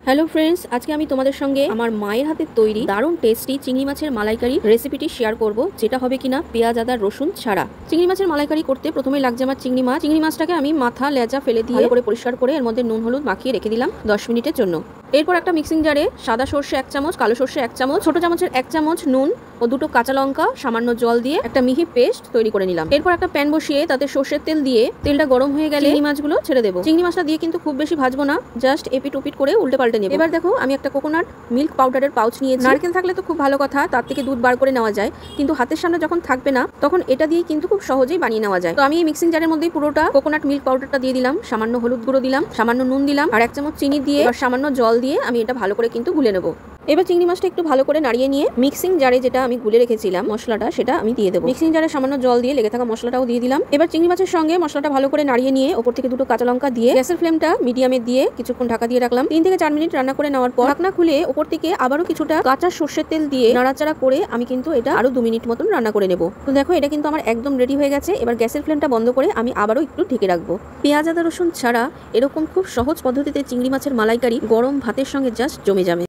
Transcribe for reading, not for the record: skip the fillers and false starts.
Hello friends, আজকে আমি তোমাদের সঙ্গে আমার মায়ের হাতে তৈরি দারুণ টেস্টি চিংড়ি মাছের মালাইকারি রেসিপিটি শেয়ার করব, যেটা হবে কিনা পেঁয়াজ আদা রসুন ছাড়া। চিংড়ি মাছের মালাইকারি করতে প্রথমেই লাগছে আমার চিংড়ি মাছ। চিংড়ি মাছটাকে আমি মাথা লেজা ফেলে দিয়ে ভালো করে পরিষ্কার করে এর মধ্যে নুন হলুদ মাখিয়ে রেখে দিলাম 10 মিনিটের জন্য। এরপর একটা মিক্সিং জারে সাদা সর্ষে 1 চামচ, কালো সর্ষে 1 চামচ, ছোট চামচের 1 চামচ নুন ও 2টো কাঁচা লঙ্কা সামান্য জল দিয়ে একটা মিহি পেস্ট তৈরি করে নিলাম। এরপর একটা প্যান বসিয়ে তাতে সর্ষের তেল দিয়ে তেলটা গরম হয়ে গেলে চিংড়ি মাছগুলো ছেড়ে দেবো। চিংড়ি মাছটা দিয়ে কিন্তু খুব বেশি ভাজবো না, জাস্ট এপিট ওপিট করে উল্টে পাল্টে নেব। এবার দেখো আমি একটা কোকোনাট মিল্ক পাউডারের পাউচ নিয়েছি। নারকেল থাকলে তো খুব ভালো কথা, তার থেকে দুধ বার করে নেওয়া যায়, কিন্তু হাতের সামনে যখন থাকবে না তখন এটা দিয়ে কিন্তু খুব সহজেই বানিয়ে নেওয়া যায়। তো আমি এই মিক্সিং জারের মধ্যেই পুরোটা কোকোনাট মিল্ক পাউডারটা দিয়ে দিলাম, সামান্য হলুদ গুঁড়ো দিলাম, সামান্য নুন দিলাম আর 1 চামচ চিনি দিয়ে এবার সামান্য জল দিয়ে আমি এটা ভালো করে কিন্তু গুলে নেব। এবার চিংড়ি মাছটা একটু ভালো করে নাড়িয়ে নিয়ে মিক্সিং জারে যেটা আমি গুলে রেখেছিলাম মশলাটা, সেটা আমি দিয়ে দেবো। মিক্সিং জারে সামান্য জল দিয়ে লেগে থাকা মশলাটাও দিয়ে দিলাম। এবার চিংড়ি মাছের সঙ্গে মশলাটা ভালো করে নাড়িয়ে নিয়ে ওপর থেকে 2টো কাঁচা লঙ্কা দিয়ে গ্যাসের ফ্লেমটা মিডিয়ামে দিয়ে কিছুক্ষণ ঢাকা দিয়ে রাখলাম। 3 থেকে 4 মিনিট রান্না করে নেওয়ার পর ঢাকনা খুলে ওপর থেকে আবারও কিছুটা কাঁচা সর্ষের তেল দিয়ে নাড়াচাড়া করে আমি কিন্তু এটা আরো 2 মিনিট মতন রান্না করে নেব। তো দেখো এটা কিন্তু আমার একদম রেডি হয়ে গেছে। এবার গ্যাসের ফ্লেমটা বন্ধ করে আমি আবারও একটু ঢেকে রাখবো। পেঁয়াজ আদা রসুন ছাড়া এরকম খুব সহজ পদ্ধতিতে চিংড়ি মাছের মালাইকারি গরম ভাতের সঙ্গে জাস্ট জমে যাবে।